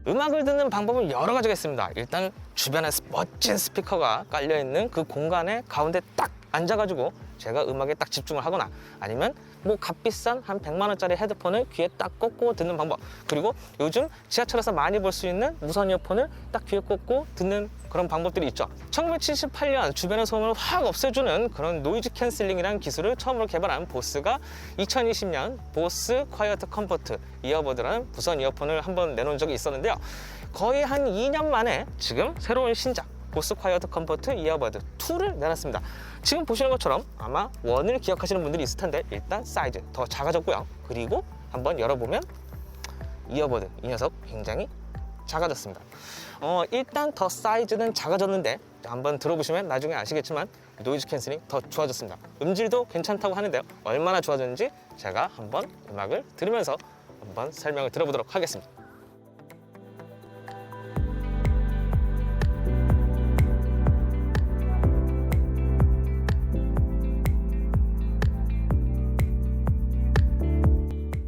음악을 듣는 방법은 여러 가지가 있습니다. 일단 주변에 멋진 스피커가 깔려있는 그 공간에 가운데 딱 앉아가지고 제가 음악에 딱 집중을 하거나, 아니면 뭐 값비싼 한 100만 원짜리 헤드폰을 귀에 딱 꽂고 듣는 방법, 그리고 요즘 지하철에서 많이 볼 수 있는 무선 이어폰을 딱 귀에 꽂고 듣는 그런 방법들이 있죠. 1978년 주변의 소음을 확 없애주는 그런 노이즈 캔슬링이라는 기술을 처음으로 개발한 보스가 2020년 보스 콰이어트 컴포트 이어버드라는 무선 이어폰을 한번 내놓은 적이 있었는데요. 거의 한 2년 만에 지금 새로운 신작 보스 콰이어트 컴포트 이어버드 2를 내놨습니다. 지금 보시는 것처럼 아마 1을 기억하시는 분들이 있을 텐데, 일단 사이즈 더 작아졌고요. 그리고 한번 열어보면 이어버드, 이 녀석 굉장히 작아졌습니다. 일단 더 사이즈는 작아졌는데 한번 들어보시면 나중에 아시겠지만 노이즈 캔슬링 더 좋아졌습니다. 음질도 괜찮다고 하는데요. 얼마나 좋아졌는지 제가 한번 음악을 들으면서 한번 설명을 들어보도록 하겠습니다.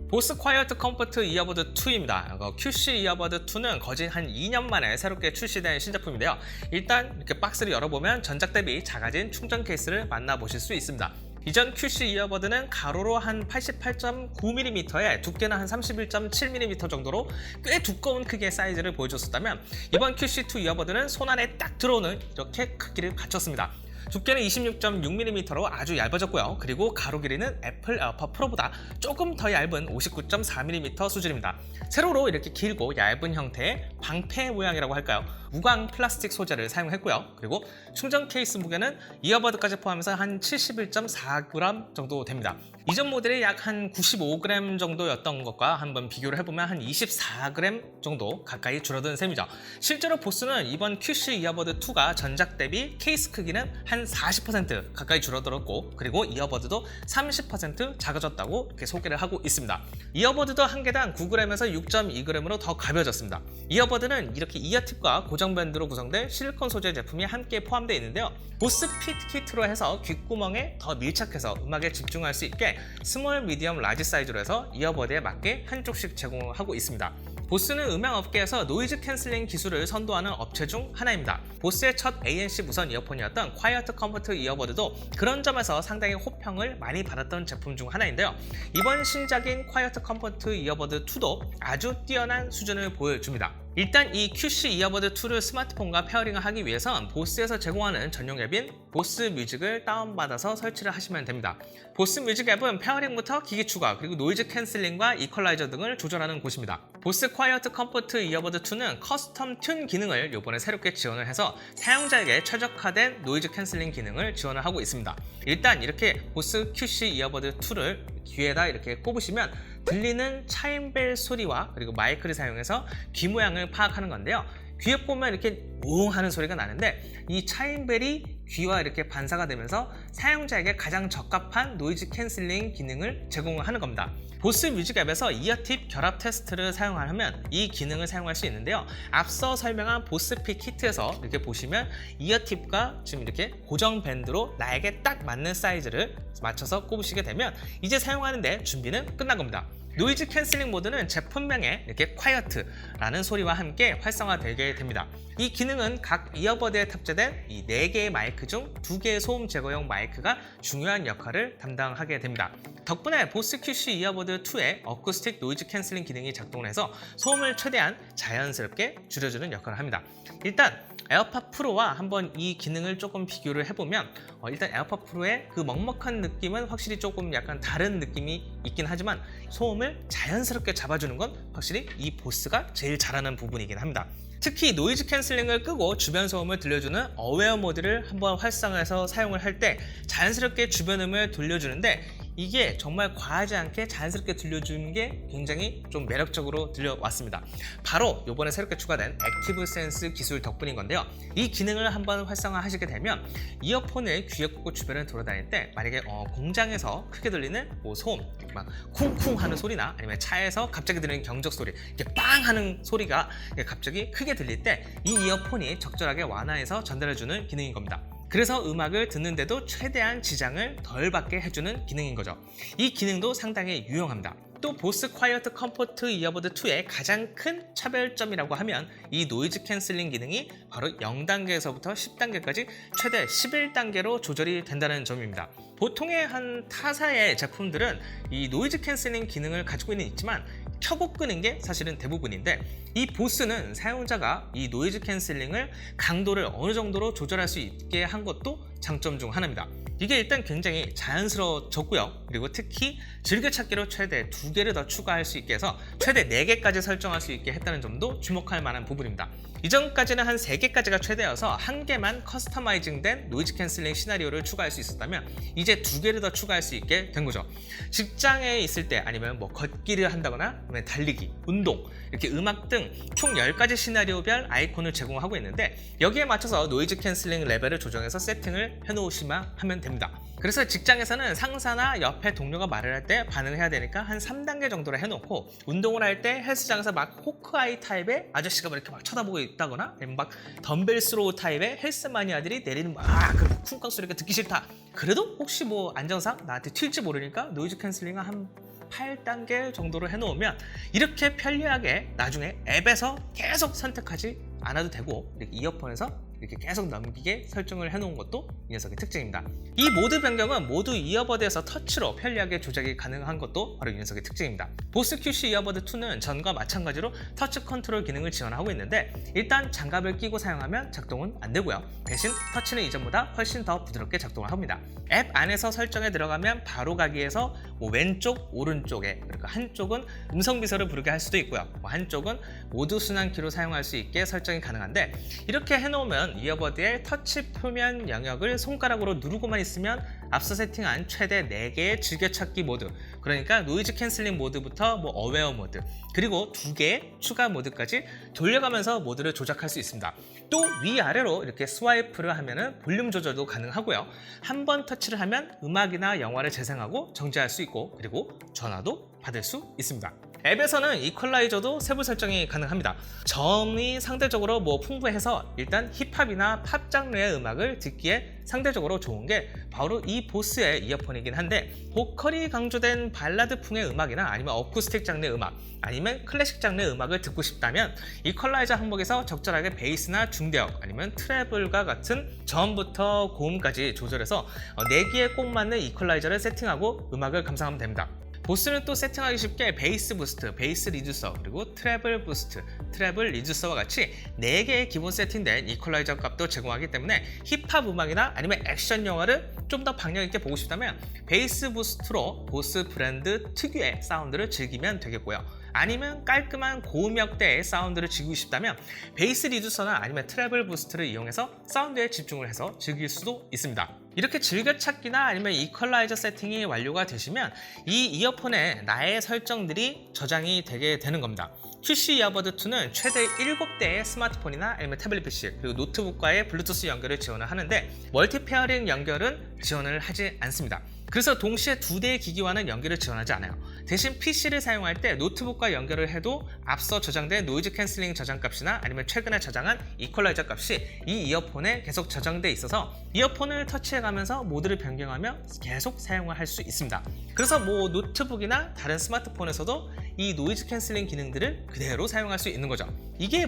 보스 콰이어트 컴포트 이어버드 2입니다. QC 이어버드 2는 거진 한 2년 만에 새롭게 출시된 신제품인데요. 일단 이렇게 박스를 열어보면 전작 대비 작아진 충전 케이스를 만나보실 수 있습니다. 이전 QC 이어버드는 가로로 한 88.9mm에 두께는 한 31.7mm 정도로 꽤 두꺼운 크기의 사이즈를 보여줬었다면, 이번 QC2 이어버드는 손 안에 딱 들어오는 이렇게 크기를 갖췄습니다. 두께는 26.6mm로 아주 얇아졌고요. 그리고 가로 길이는 애플 에어팟 프로보다 조금 더 얇은 59.4mm 수준입니다. 세로로 이렇게 길고 얇은 형태의 방패 모양이라고 할까요? 무광 플라스틱 소재를 사용했고요. 그리고 충전 케이스 무게는 이어버드까지 포함해서 한 71.4g 정도 됩니다. 이전 모델이 약 한 95g 정도였던 것과 한번 비교를 해보면 한 24g 정도 가까이 줄어든 셈이죠. 실제로 보스는 이번 QC 이어버드 2가 전작 대비 케이스 크기는 한 40% 가까이 줄어들었고, 그리고 이어버드도 30% 작아졌다고 이렇게 소개를 하고 있습니다. 이어버드도 한 개당 9g에서 6.2g으로 더 가벼워졌습니다. 이어버드는 이렇게 이어팁과 고정 밴드로 구성된 실리콘 소재 제품이 함께 포함되어 있는데요. 보스 핏 키트로 해서 귓구멍에 더 밀착해서 음악에 집중할 수 있게 스몰, 미디엄, 라지 사이즈로 해서 이어버드에 맞게 한쪽씩 제공하고 있습니다. 보스는 음향업계에서 노이즈 캔슬링 기술을 선도하는 업체 중 하나입니다. 보스의 첫 ANC 무선 이어폰이었던 콰이어트 컴포트 이어버드도 그런 점에서 상당히 호평을 많이 받았던 제품 중 하나인데요. 이번 신작인 콰이어트 컴포트 이어버드 2도 아주 뛰어난 수준을 보여줍니다. 일단 이 QC 이어버드 2를 스마트폰과 페어링을 하기 위해선 보스에서 제공하는 전용 앱인 보스 뮤직을 다운받아서 설치를 하시면 됩니다. 보스 뮤직 앱은 페어링부터 기기 추가, 그리고 노이즈 캔슬링과 이퀄라이저 등을 조절하는 곳입니다. 보스 콰이어트 컴포트 이어버드 2는 커스텀 튠 기능을 이번에 새롭게 지원을 해서 사용자에게 최적화된 노이즈 캔슬링 기능을 지원을 하고 있습니다. 일단 이렇게 보스 QC 이어버드 2를 귀에다 이렇게 꼽으시면 들리는 차임벨 소리와 그리고 마이크를 사용해서 귀 모양을 파악하는 건데요. 귀에 꼽으면 이렇게 웅 하는 소리가 나는데, 이 차임벨이 귀와 이렇게 반사가 되면서 사용자에게 가장 적합한 노이즈 캔슬링 기능을 제공하는 겁니다. 보스 뮤직 앱에서 이어팁 결합 테스트를 사용하면 이 기능을 사용할 수 있는데요. 앞서 설명한 보스핏 키트에서 이렇게 보시면 이어팁과 지금 이렇게 고정 밴드로 나에게 딱 맞는 사이즈를 맞춰서 꼽으시게 되면 이제 사용하는데 준비는 끝난 겁니다. 노이즈 캔슬링 모드는 제품명에 이렇게 콰이어트라는 소리와 함께 활성화되게 됩니다. 이 기능은 각 이어버드에 탑재된 이 4개의 마이크 중 2개의 소음 제거용 마이크가 중요한 역할을 담당하게 됩니다. 덕분에 보스 QC 이어버드 2의 어쿠스틱 노이즈 캔슬링 기능이 작동을 해서 소음을 최대한 자연스럽게 줄여주는 역할을 합니다. 일단 에어팟 프로와 한번 이 기능을 조금 비교를 해보면 일단 에어팟 프로의 그 먹먹한 느낌은 확실히 조금 약간 다른 느낌이 있긴 하지만 소음을 자연스럽게 잡아주는 건 확실히 이 보스가 제일 잘하는 부분이긴 합니다. 특히 노이즈 캔슬링을 끄고 주변 소음을 들려주는 어웨어 모드를 한번 활성화해서 사용을 할 때 자연스럽게 주변 음을 들려주는데, 이게 정말 과하지 않게 자연스럽게 들려주는 게 굉장히 좀 매력적으로 들려왔습니다. 바로 이번에 새롭게 추가된 액티브 센스 기술 덕분인 건데요. 이 기능을 한번 활성화하시게 되면 이어폰을 귀에 꽂고 주변을 돌아다닐 때 만약에 공장에서 크게 들리는 소음, 막 쿵쿵 하는 소리나 아니면 차에서 갑자기 들리는 경적 소리, 이렇게 빵 하는 소리가 갑자기 크게 들릴 때 이 이어폰이 적절하게 완화해서 전달해주는 기능인 겁니다. 그래서 음악을 듣는데도 최대한 지장을 덜 받게 해주는 기능인 거죠. 이 기능도 상당히 유용합니다. 또 보스 콰이어트 컴포트 이어버드 2의 가장 큰 차별점이라고 하면 이 노이즈 캔슬링 기능이 바로 0단계에서부터 10단계까지 최대 11단계로 조절이 된다는 점입니다. 보통의 한 타사의 제품들은 이 노이즈 캔슬링 기능을 가지고 있지만 켜고 끄는 게 사실은 대부분인데, 이 보스는 사용자가 이 노이즈 캔슬링을 강도를 어느 정도로 조절할 수 있게 한 것도 장점 중 하나입니다. 이게 일단 굉장히 자연스러워졌고요. 그리고 특히 즐겨찾기로 최대 2개를 더 추가할 수 있게 해서 최대 4개까지 설정할 수 있게 했다는 점도 주목할 만한 부분입니다. 이전까지는 한 3개까지가 최대여서 1개만 커스터마이징된 노이즈 캔슬링 시나리오를 추가할 수 있었다면 이제 2개를 더 추가할 수 있게 된 거죠. 직장에 있을 때 아니면 뭐 걷기를 한다거나 아니면 달리기, 운동, 이렇게 음악 등 총 10가지 시나리오별 아이콘을 제공하고 있는데, 여기에 맞춰서 노이즈 캔슬링 레벨을 조정해서 세팅을 해놓으시면 하면 됩니다. 그래서 직장에서는 상사나 옆에 동료가 말을 할 때 반응을 해야 되니까 한 3단계 정도로 해놓고, 운동을 할 때 헬스장에서 막 호크아이 타입의 아저씨가 이렇게 막 쳐다보고 있다거나 아니면 막 덤벨 스로우 타입의 헬스 마니아들이 내리는 그 쿵쾅 소리가 듣기 싫다, 그래도 혹시 뭐 안정상 나한테 튈지 모르니까 노이즈 캔슬링을 한 8단계 정도로 해놓으면 이렇게 편리하게 나중에 앱에서 계속 선택하지 않아도 되고, 이렇게 이어폰에서 이렇게 계속 넘기게 설정을 해놓은 것도 이 녀석의 특징입니다. 이 모드 변경은 모두 이어버드에서 터치로 편리하게 조작이 가능한 것도 바로 이 녀석의 특징입니다. 보스 QC 이어버드 2는 전과 마찬가지로 터치 컨트롤 기능을 지원하고 있는데, 일단 장갑을 끼고 사용하면 작동은 안 되고요. 대신 터치는 이전보다 훨씬 더 부드럽게 작동을 합니다. 앱 안에서 설정에 들어가면 바로 가기에서 뭐 왼쪽, 오른쪽에, 그러니까 한쪽은 음성 비서를 부르게 할 수도 있고요. 한쪽은 모드 순환키로 사용할 수 있게 설정이 가능한데, 이렇게 해놓으면 이어버드의 터치 표면 영역을 손가락으로 누르고만 있으면 앞서 세팅한 최대 4개의 즐겨찾기 모드, 그러니까 노이즈 캔슬링 모드부터 뭐 어웨어 모드, 그리고 2개의 추가 모드까지 돌려가면서 모드를 조작할 수 있습니다. 또 위아래로 이렇게 스와이프를 하면은 볼륨 조절도 가능하고요. 한 번 터치를 하면 음악이나 영화를 재생하고 정지할 수 있고, 그리고 전화도 받을 수 있습니다. 앱에서는 이퀄라이저도 세부 설정이 가능합니다. 저음이 상대적으로 풍부해서 일단 힙합이나 팝 장르의 음악을 듣기에 상대적으로 좋은 게 바로 이 보스의 이어폰이긴 한데, 보컬이 강조된 발라드풍의 음악이나 아니면 어쿠스틱 장르의 음악, 아니면 클래식 장르의 음악을 듣고 싶다면 이퀄라이저 항목에서 적절하게 베이스나 중대역, 아니면 트래블과 같은 저음부터 고음까지 조절해서 내기에 꼭 맞는 이퀄라이저를 세팅하고 음악을 감상하면 됩니다. 보스는 또 세팅하기 쉽게 베이스 부스트, 베이스 리듀서, 그리고 트래블 부스트, 트래블 리듀서와 같이 4개의 기본 세팅된 이퀄라이저 값도 제공하기 때문에 힙합 음악이나 아니면 액션 영화를 좀 더 박력 있게 보고 싶다면 베이스 부스트로 보스 브랜드 특유의 사운드를 즐기면 되겠고요. 아니면 깔끔한 고음역대의 사운드를 즐기고 싶다면 베이스 리듀서나 아니면 트래블 부스트를 이용해서 사운드에 집중을 해서 즐길 수도 있습니다. 이렇게 즐겨찾기나 아니면 이퀄라이저 세팅이 완료가 되시면 이 이어폰에 나의 설정들이 저장이 되게 되는 겁니다. QC 이어버드 2는 최대 7대의 스마트폰이나 아니면 태블릿 PC, 그리고 노트북과의 블루투스 연결을 지원을 하는데, 멀티 페어링 연결은 지원을 하지 않습니다. 그래서 동시에 2대의 기기와는 연결을 지원하지 않아요. 대신 PC를 사용할 때 노트북과 연결을 해도 앞서 저장된 노이즈 캔슬링 저장값이나 아니면 최근에 저장한 이퀄라이저 값이 이 이어폰에 계속 저장돼 있어서 이어폰을 터치해가면서 모드를 변경하며 계속 사용을 할 수 있습니다. 그래서 노트북이나 다른 스마트폰에서도 이 노이즈 캔슬링 기능들을 그대로 사용할 수 있는 거죠. 이게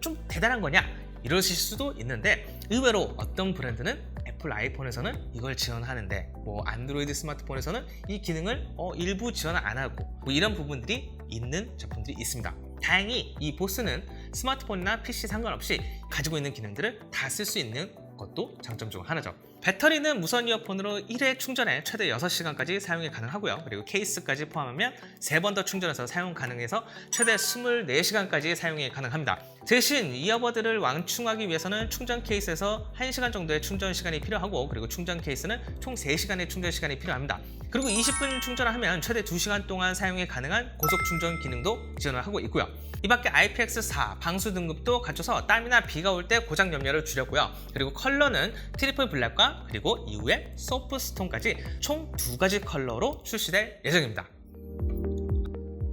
좀 대단한 거냐? 이러실 수도 있는데, 의외로 어떤 브랜드는 애플 아이폰에서는 이걸 지원하는데 안드로이드 스마트폰에서는 이 기능을 일부 지원 안 하고 이런 부분들이 있는 제품들이 있습니다. 다행히 이 보스는 스마트폰이나 PC 상관없이 가지고 있는 기능들을 다 쓸 수 있는 것도 장점 중 하나죠. 배터리는 무선 이어폰으로 1회 충전에 최대 6시간까지 사용이 가능하고요. 그리고 케이스까지 포함하면 3번 더 충전해서 사용 가능해서 최대 24시간까지 사용이 가능합니다. 대신 이어버드를 완충하기 위해서는 충전 케이스에서 1시간 정도의 충전 시간이 필요하고, 그리고 충전 케이스는 총 3시간의 충전 시간이 필요합니다. 그리고 20분 충전을 하면 최대 2시간 동안 사용이 가능한 고속 충전 기능도 지원을 하고 있고요. 이 밖에 IPX4 방수 등급도 갖춰서 땀이나 비가 올 때 고장 염려를 줄였고요. 그리고 컬러는 트리플 블랙과 그리고 이후에 소프트스톤까지 총 2가지 컬러로 출시될 예정입니다.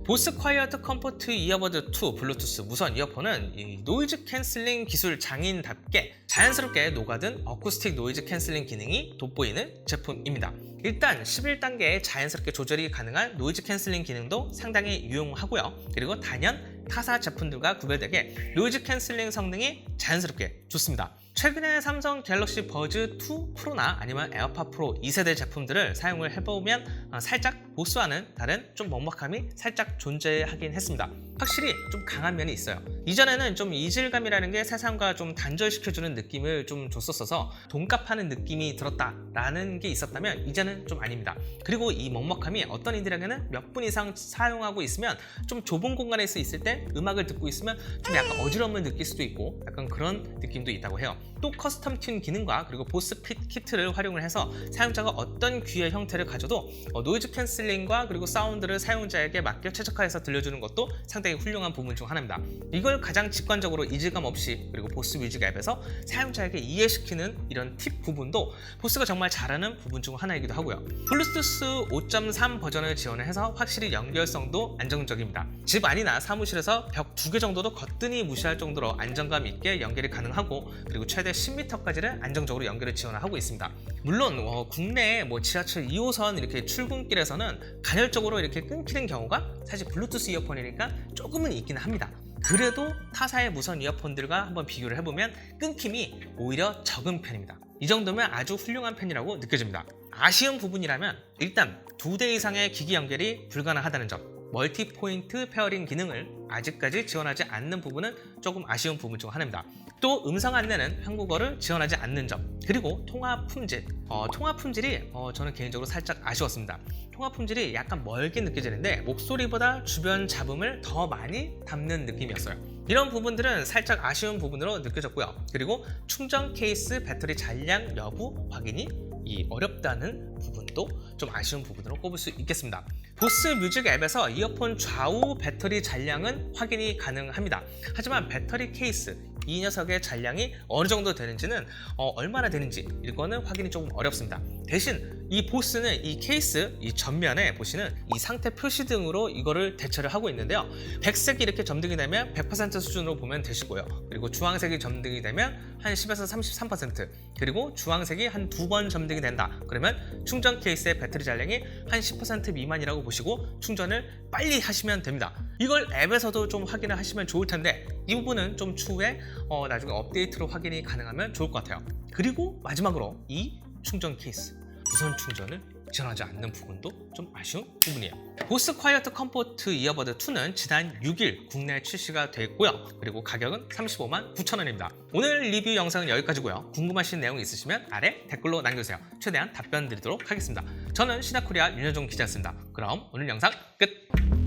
보스 콰이어트 컴포트 이어버드 2 블루투스 무선 이어폰은 이 노이즈 캔슬링 기술 장인답게 자연스럽게 녹아든 어쿠스틱 노이즈 캔슬링 기능이 돋보이는 제품입니다. 일단 11단계의 자연스럽게 조절이 가능한 노이즈 캔슬링 기능도 상당히 유용하고요. 그리고 단연 타사 제품들과 구별되게 노이즈 캔슬링 성능이 자연스럽게 좋습니다. 최근에 삼성 갤럭시 버즈 2 프로나 아니면 에어팟 프로 2세대 제품들을 사용을 해보면 살짝 보스와는 다른 좀 먹먹함이 살짝 존재하긴 했습니다. 확실히 좀 강한 면이 있어요. 이전에는 좀 이질감이라는 게 세상과 좀 단절시켜주는 느낌을 좀 줬었어서 돈값하는 느낌이 들었다라는 게 있었다면 이제는 좀 아닙니다. 그리고 이 먹먹함이 어떤 이들에게는 몇 분 이상 사용하고 있으면 좀 좁은 공간에서 있을 때 음악을 듣고 있으면 좀 약간 어지러움을 느낄 수도 있고 약간 그런 느낌도 있다고 해요. 또 커스텀 튠 기능과 그리고 보스 핏 키트를 활용을 해서 사용자가 어떤 귀의 형태를 가져도 노이즈 캔슬링과 그리고 사운드를 사용자에게 맞게 최적화해서 들려주는 것도 상당히 훌륭한 부분 중 하나입니다. 이걸 가장 직관적으로 이질감 없이 그리고 보스 뮤직 앱에서 사용자에게 이해시키는 이런 팁 부분도 보스가 정말 잘하는 부분 중 하나이기도 하고요. 블루투스 5.3 버전을 지원을 해서 확실히 연결성도 안정적입니다. 집 안이나 사무실에서 벽 2개 정도도 거뜬히 무시할 정도로 안정감 있게 연결이 가능하고 그리고 최대 10m까지를 안정적으로 연결을 지원하고 있습니다. 물론 국내 지하철 2호선 이렇게 출근길에서는 간헐적으로 이렇게 끊기는 경우가 사실 블루투스 이어폰이니까 조금은 있긴 합니다. 그래도 타사의 무선 이어폰들과 한번 비교를 해보면 끊김이 오히려 적은 편입니다. 이 정도면 아주 훌륭한 편이라고 느껴집니다. 아쉬운 부분이라면 일단 2대 이상의 기기 연결이 불가능하다는 점, 멀티 포인트 페어링 기능을 아직까지 지원하지 않는 부분은 조금 아쉬운 부분 중 하나입니다. 또 음성 안내는 한국어를 지원하지 않는 점, 그리고 통화 품질. 통화 품질이 저는 개인적으로 살짝 아쉬웠습니다. 통화 품질이 약간 멀게 느껴지는데 목소리보다 주변 잡음을 더 많이 담는 느낌이었어요. 이런 부분들은 살짝 아쉬운 부분으로 느껴졌고요. 그리고 충전 케이스 배터리 잔량 여부 확인이 어렵다는 부분도 좀 아쉬운 부분으로 꼽을 수 있겠습니다. 보스 뮤직 앱에서 이어폰 좌우 배터리 잔량은 확인이 가능합니다. 하지만 배터리 케이스, 이 녀석의 잔량이 어느 정도 되는지는 얼마나 되는지 이거는 확인이 조금 어렵습니다. 대신 이 보스는 이 케이스 이 전면에 보시는 이 상태 표시 등으로 이거를 대처를 하고 있는데요. 백색이 이렇게 점등이 되면 100% 수준으로 보면 되시고요. 그리고 주황색이 점등이 되면 한 10에서 33%, 그리고 주황색이 한 2번 점등이 된다. 그러면 충전 케이스의 배터리 잔량이 한 10% 미만이라고 보시고 충전을 빨리 하시면 됩니다. 이걸 앱에서도 좀 확인을 하시면 좋을 텐데 이 부분은 좀 추후에 나중에 업데이트로 확인이 가능하면 좋을 것 같아요. 그리고 마지막으로 이 충전 케이스, 무선 충전을 지원하지 않는 부분도 좀 아쉬운 부분이에요. 보스 콰이어트 컴포트 이어버드 2는 지난 6일 국내에 출시가 됐고요. 그리고 가격은 35만 9천 원입니다. 오늘 리뷰 영상은 여기까지고요. 궁금하신 내용 있으시면 아래 댓글로 남겨주세요. 최대한 답변 드리도록 하겠습니다. 저는 시나코리아 윤여종 기자였습니다. 그럼 오늘 영상 끝!